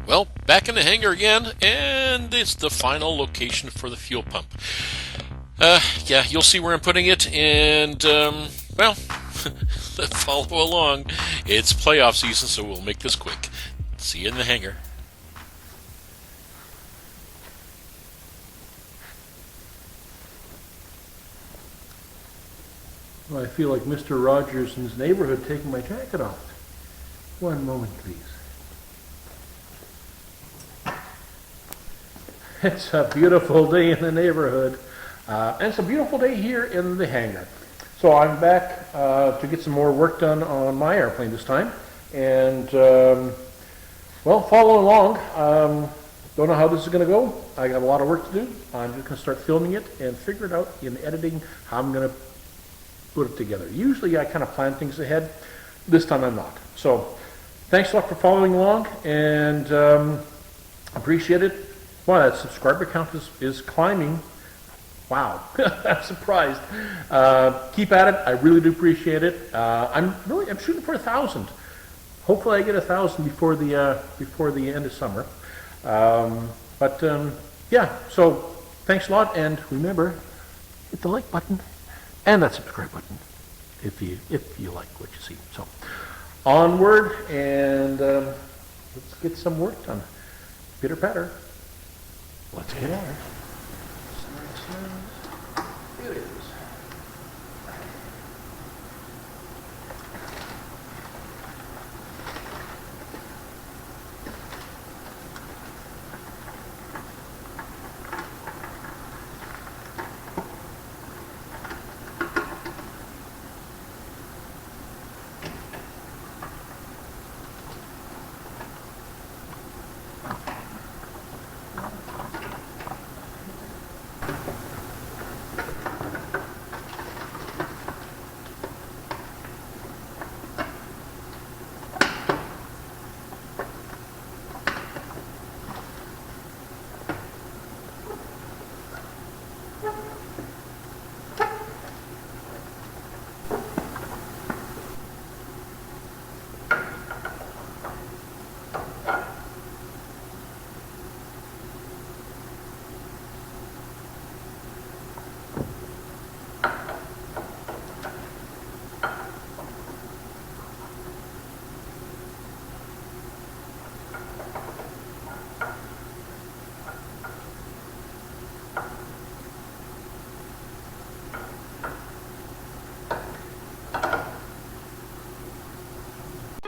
Well, back in the hangar again, and it's the final location for the fuel pump. Yeah, you'll see where I'm putting it, and, well, follow along. It's playoff season, so we'll make this quick. See you in the hangar. Well, I feel like Mr. Rogers in his neighborhood taking my jacket off. One moment, please. It's a beautiful day in the neighborhood, and it's a beautiful day here in the hangar. So I'm back to get some more work done on my airplane this time, and well, follow along. Don't know how this is going to go. I got a lot of work to do. I'm just going to start filming it and figure it out in editing how I'm going to put it together. Usually I kind of plan things ahead. This time I'm not. So thanks a lot for following along, and appreciate it. Wow, that subscriber count is climbing. Wow, I'm surprised. Keep at it. I really do appreciate it. I'm shooting for 1,000. Hopefully, I get 1,000 before the end of summer. Yeah. So thanks a lot, and remember, hit the like button and that subscribe button if you like what you see. So onward, and let's get some work done. Pitter patter. Let's get at it. Here it is.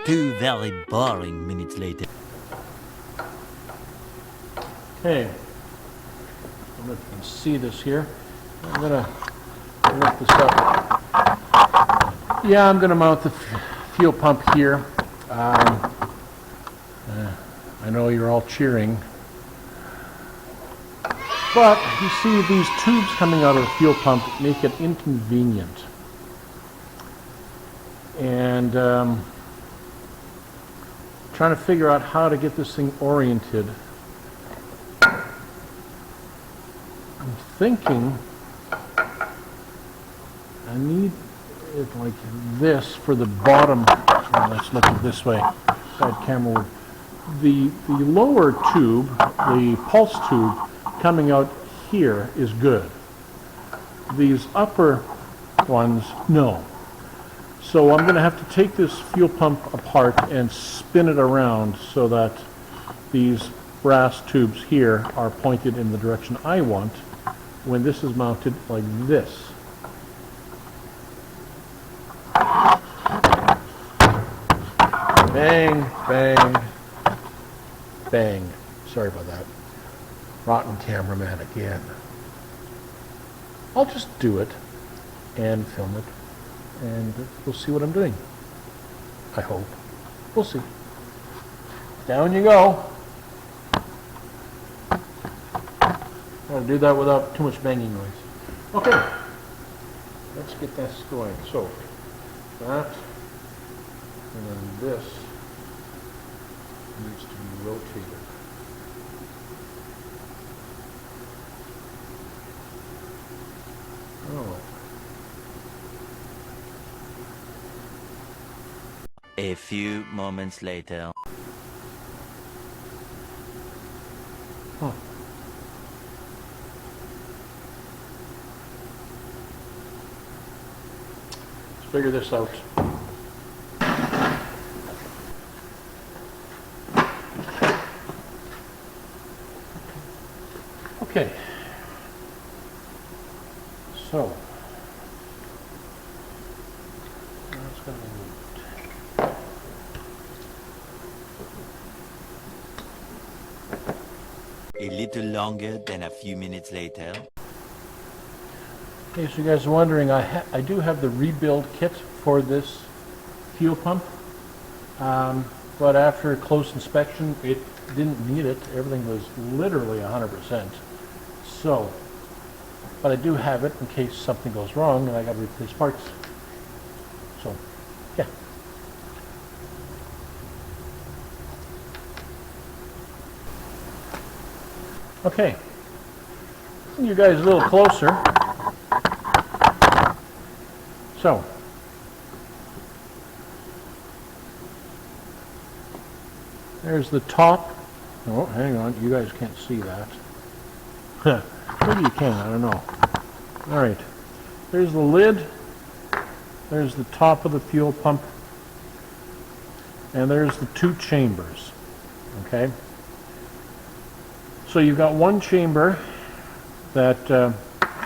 Two very boring minutes later. Okay, I don't know if you can see this here. I'm gonna lift this up. Yeah, I'm gonna mount the fuel pump here. I know you're all cheering, but you see these tubes coming out of the fuel pump make it inconvenient. And trying to figure out how to get this thing oriented. I'm thinking I need it like this for the bottom. Let's look at it this way. Side camera. The lower tube, the pulse tube coming out here is good. These upper ones, no. So I'm going to have to take this fuel pump apart and spin it around so that these brass tubes here are pointed in the direction I want when this is mounted like this. Bang, bang, bang. Sorry about that. Rotten cameraman again. I'll just do it and film it, and we'll see what I'm doing. I hope. We'll see. Down you go. Gotta do that without too much banging noise. Okay. Let's get this going. So, that, and then this needs to be rotated. Oh. A few moments later. Let's figure this out. Okay. So, that's going to be moved. A little longer than a few minutes later. Okay, so you guys are wondering, I do have the rebuild kit for this fuel pump, but after close inspection, it didn't need it. Everything was literally 100%. So, but I do have it in case something goes wrong and I got to replace parts. So, yeah. Okay. Bring you guys a little closer. So, there's the top. Oh, hang on. You guys can't see that. Maybe you can. I don't know. All right. There's the lid. There's the top of the fuel pump. And there's the two chambers. Okay. So you've got one chamber that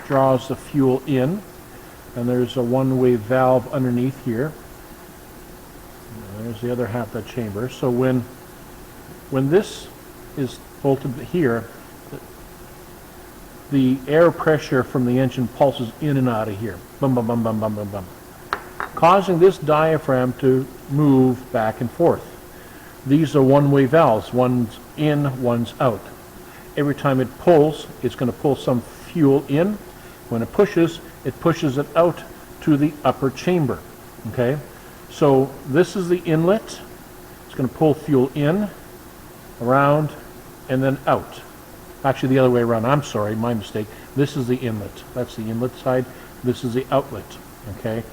draws the fuel in. And there's a one-way valve underneath here. And there's the other half of that chamber. So when this is bolted here, the air pressure from the engine pulses in and out of here. Bum, bum, bum, bum, bum, bum, bum. Causing this diaphragm to move back and forth. These are one-way valves. One's in, one's out. Every time it pulls, it's going to pull some fuel in. When it pushes it out to the upper chamber. Okay? So this is the inlet. It's going to pull fuel in, around, and then out. Actually, the other way around. I'm sorry, my mistake. This is the inlet. That's the inlet side. This is the outlet. Okay?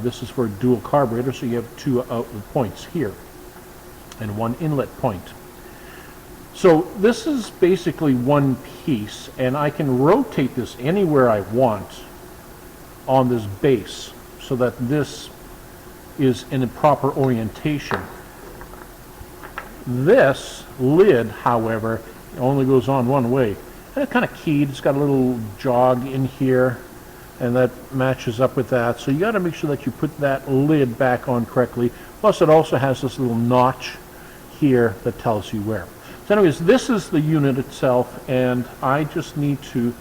This is for a dual carburetor, so you have two outlet points here and one inlet point. So this is basically one piece, and I can rotate this anywhere I want on this base so that this is in a proper orientation. This lid, however, only goes on one way. And it's kind of keyed. It's got a little jog in here, and that matches up with that. So you got to make sure that you put that lid back on correctly. Plus it also has this little notch here that tells you where. So anyways, this is the unit itself, and I just need to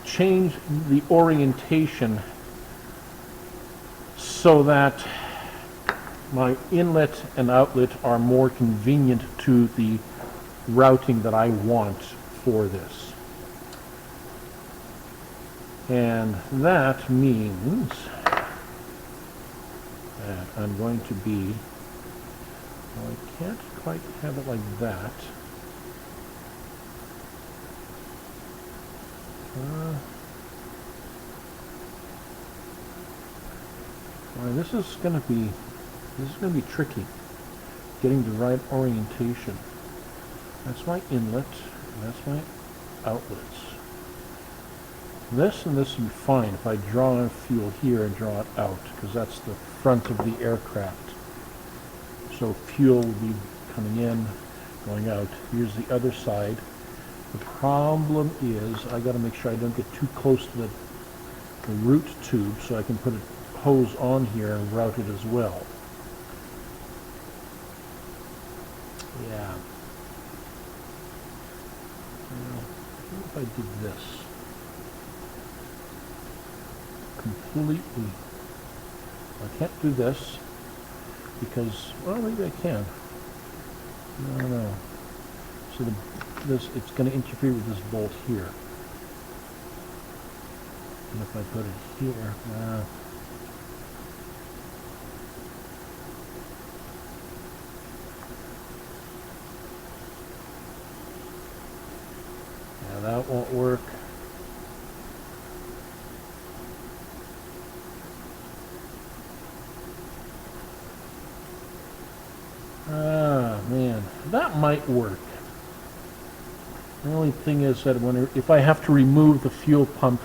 change the orientation so that my inlet and outlet are more convenient to the routing that I want for this. And that means that I'm going to be, well, I can't quite have it like that. Well, this is going to be tricky, getting the right orientation. That's my inlet, and that's my outlets. This and this would be fine if I draw in fuel here and draw it out, because that's the front of the aircraft. So fuel will be coming in, going out. Here's the other side. The problem is I got to make sure I don't get too close to the root tube, so I can put a hose on here and route it as well. Yeah. What if I did this completely? I can't do this because, well, maybe I can. No. So it's going to interfere with this bolt here. And if I put it here, yeah, that won't work. Ah, man, that might work. The only thing is that if I have to remove the fuel pump,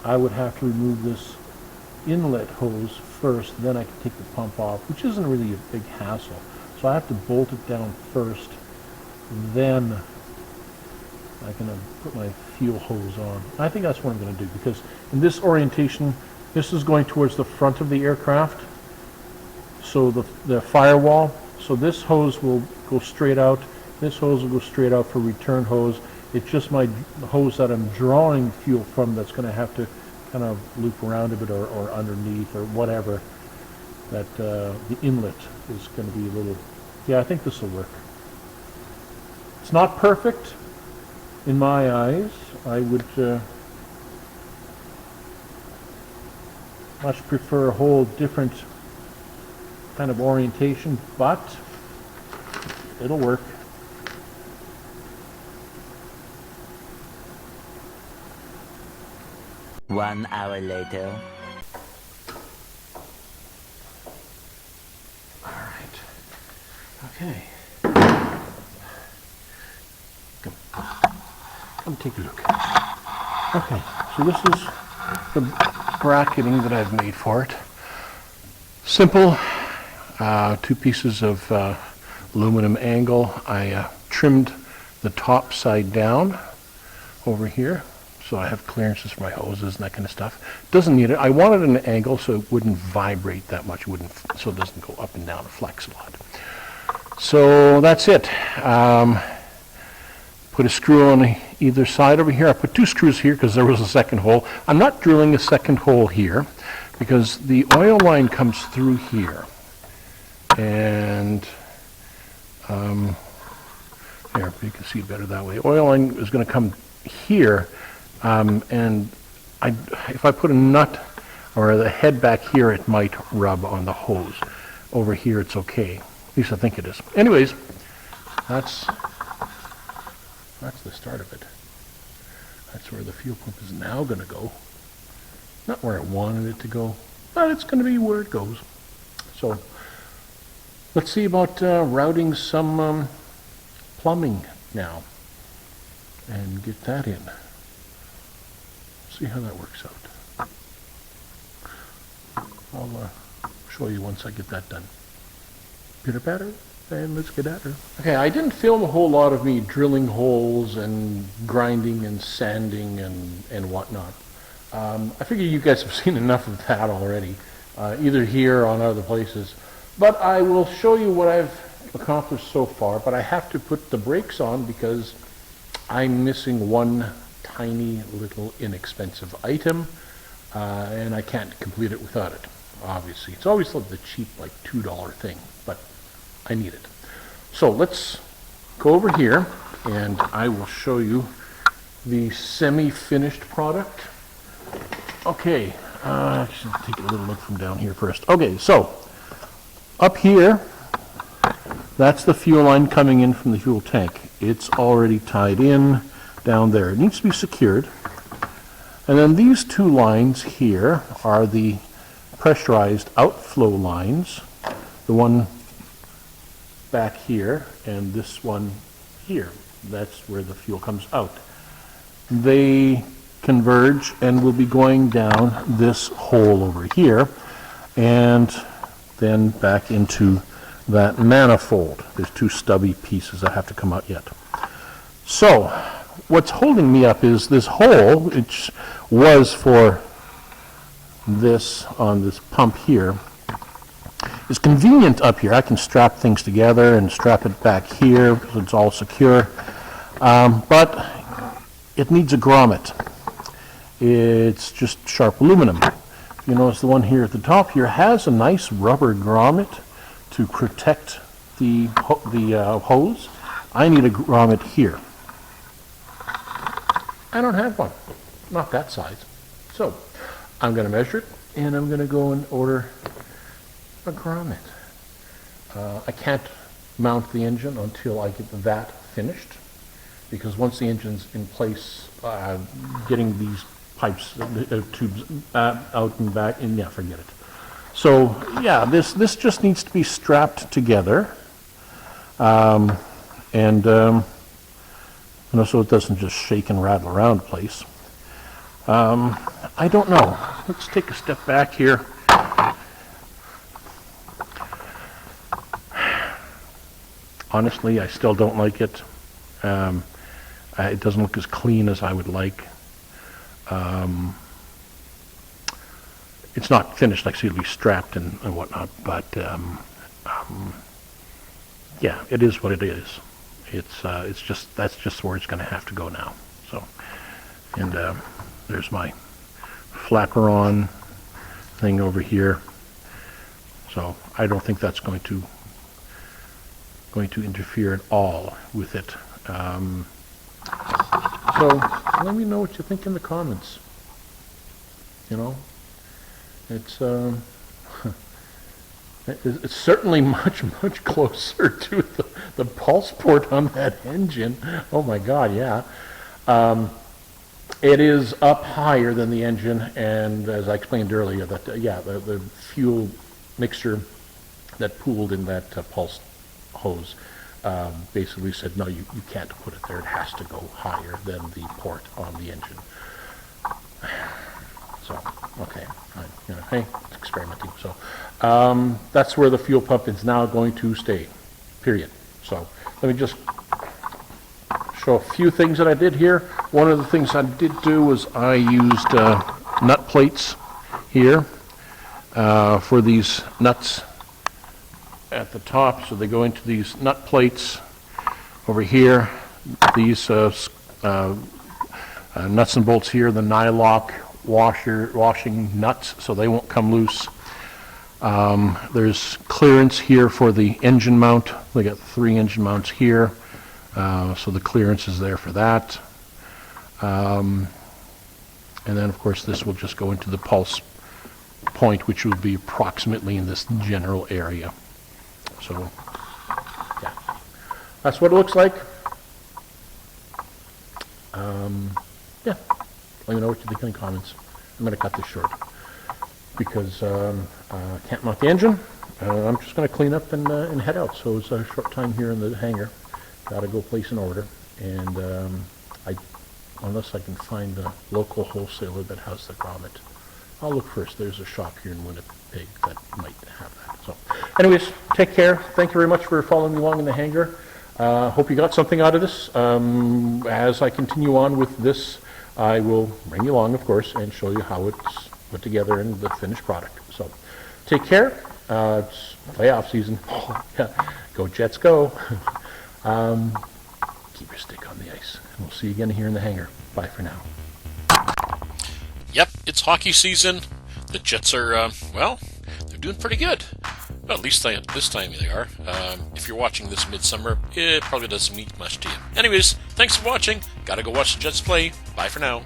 I would have to remove this inlet hose first, then I can take the pump off, which isn't really a big hassle. So I have to bolt it down first, then I can put my fuel hose on. I think that's what I'm going to do, because in this orientation, this is going towards the front of the aircraft, so the firewall, so this hose will go straight out, this hose will go straight out for return hose. It's just my hose that I'm drawing fuel from that's going to have to kind of loop around a bit or underneath or whatever. That the inlet is going to be a little, yeah, I think this will work. It's not perfect in my eyes. I would much prefer a whole different kind of orientation, but it'll work. One hour later. All right. Okay. Come take a look. Okay, so this is the bracketing that I've made for it. Simple, 2 pieces of aluminum angle. I trimmed the top side down over here, so I have clearances for my hoses and that kind of stuff. Doesn't need it. I wanted an angle so it wouldn't vibrate that much, so it doesn't go up and down and flex a lot. So that's it. Put a screw on either side over here. I put 2 screws here because there was a second hole. I'm not drilling a second hole here because the oil line comes through here. And here, you can see it better that way. Oil line is going to come here. And if I put a nut or the head back here, it might rub on the hose. Over here, it's okay. At least I think it is. Anyways, that's the start of it. That's where the fuel pump is now going to go. Not where I wanted it to go, but it's going to be where it goes. So let's see about routing some plumbing now and get that in. See how that works out. I'll show you once I get that done. Pitter patter, and let's get at her. Okay, I didn't film a whole lot of me drilling holes and grinding and sanding and whatnot. I figure you guys have seen enough of that already, either here or on other places. But I will show you what I've accomplished so far, but I have to put the brakes on because I'm missing one tiny little inexpensive item, and I can't complete it without it, obviously. It's always the cheap, like $2 thing, but I need it. So let's go over here, and I will show you the semi-finished product. Okay, I should take a little look from down here first. Okay, so up here, that's the fuel line coming in from the fuel tank. It's already tied in down there. It needs to be secured. And then these 2 lines here are the pressurized outflow lines. The one back here and this one here. That's where the fuel comes out. They converge and will be going down this hole over here and then back into that manifold. There's 2 stubby pieces that have to come out yet. So what's holding me up is this hole, which was for this on this pump here. It's convenient up here. I can strap things together and strap it back here so it's all secure. But it needs a grommet. It's just sharp aluminum. You notice the one here at the top here has a nice rubber grommet to protect the hose. I need a grommet here. I don't have one, not that size. So I'm going to measure it, and I'm going to go and order a grommet. I can't mount the engine until I get that finished, because once the engine's in place, getting these pipes, tubes out and back, and yeah, forget it. So yeah, this just needs to be strapped together, and so it doesn't just shake and rattle around the place. I don't know. Let's take a step back here. Honestly, I still don't like it. It doesn't look as clean as I would like. It's not finished, like, so it'll be strapped and whatnot, but yeah, it is what it is. It's just, that's just where it's going to have to go now. So, and there's my flapper-on thing over here. So I don't think that's going to interfere at all with it. So let me know what you think in the comments. You know, it's it's certainly much closer to the pulse port on that engine. Oh my God, yeah. It is up higher than the engine, and as I explained earlier, that yeah, the fuel mixture that pooled in that pulse hose basically said, no, you can't put it there. It has to go higher than the port on the engine. So, okay, you know, hey, it's experimenting. So that's where the fuel pump is now going to stay, period. So let me just show a few things that I did here. One of the things I did do was I used nut plates here for these nuts at the top. So they go into these nut plates over here. These nuts and bolts here, the nylock washing nuts, so they won't come loose. There's clearance here for the engine mount. We got 3 engine mounts here, so the clearance is there for that. And then, of course, this will just go into the pulse point, which will be approximately in this general area. So, yeah, that's what it looks like. Yeah, let me know what you think in the comments. I'm going to cut this short because I can't mount the engine. I'm just going to clean up and head out. So it's a short time here in the hangar. Got to go place an order, and unless I can find a local wholesaler that has the grommet, I'll look first. There's a shop here in Winnipeg that might have that. So, anyways, take care. Thank you very much for following me along in the hangar. Hope you got something out of this. As I continue on with this, I will bring you along, of course, and show you how it's put together and the finished product. So, take care. It's playoff season. Go Jets, go. Keep your stick on the ice. And we'll see you again here in the hangar. Bye for now. Yep, it's hockey season. The Jets are, well, they're doing pretty good. Well, at least this time they are. If you're watching this midsummer, it probably doesn't mean much to you. Anyways, thanks for watching. Gotta go watch the Jets play. Bye for now.